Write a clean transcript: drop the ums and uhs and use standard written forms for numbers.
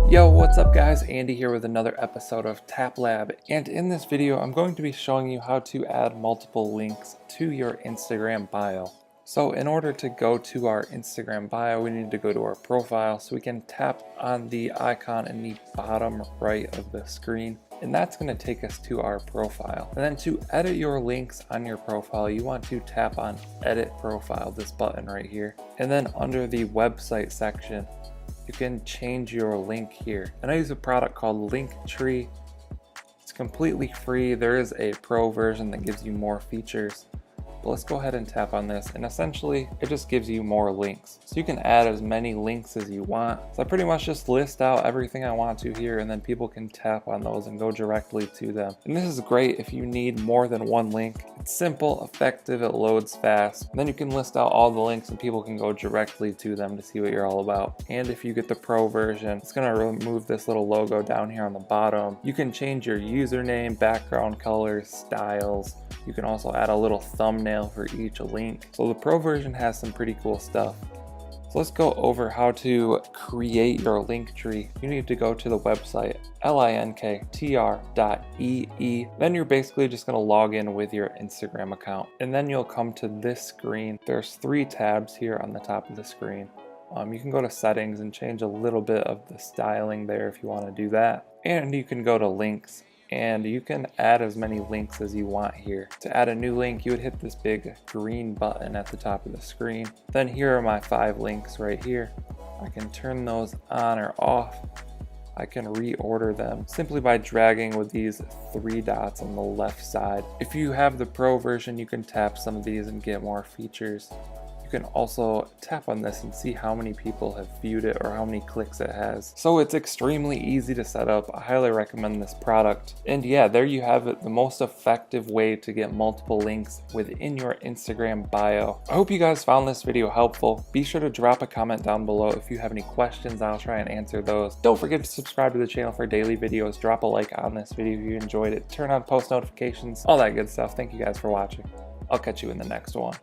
Yo, what's up guys? Andy here with another episode of Tap Lab, and in this video I'm going to be showing you how to add multiple links to your Instagram bio. So in order to go to our Instagram bio, we need to go to our profile, so we can tap on the icon in the bottom right of the screen, and that's going to take us to our profile. And then to edit your links on your profile, you want to tap on Edit Profile, this button right here, and then under the website section you can change your link here. And I use a product called Linktree. It's completely free. There is a pro version that gives you more features. But let's go ahead and tap on this, and essentially it just gives you more links. So you can add as many links as you want. So I pretty much just list out everything I want to here, and then people can tap on those and go directly to them. And this is great if you need more than one link. It's simple, effective, it loads fast. And then you can list out all the links and people can go directly to them to see what you're all about. And if you get the pro version, it's gonna remove this little logo down here on the bottom. You can change your username, background colors, styles. You can also add a little thumbnail for each link. So the pro version has some pretty cool stuff. So let's go over how to create your link tree. You need to go to the website linktr.ee. Then you're basically just going to log in with your Instagram account, and then you'll come to this screen. There's 3 tabs here on the top of the screen. You can go to settings and change a little bit of the styling there if you want to do that. And you can go to links, and you can add as many links as you want here. To add a new link, you would hit this big green button at the top of the screen. Then here are my 5 links right here. I can turn those on or off. I can reorder them simply by dragging with these 3 dots on the left side. If you have the pro version, you can tap some of these and get more features. You can also tap on this and see how many people have viewed it or how many clicks it has. So it's extremely easy to set up. I highly recommend this product. And yeah, there you have it, the most effective way to get multiple links within your Instagram bio. I hope you guys found this video helpful. Be sure to drop a comment down below if you have any questions. I'll try and answer those. Don't forget to subscribe to the channel for daily videos. Drop a like on this video if you enjoyed it. Turn on post notifications, all that good stuff. Thank you guys for watching. I'll catch you in the next one.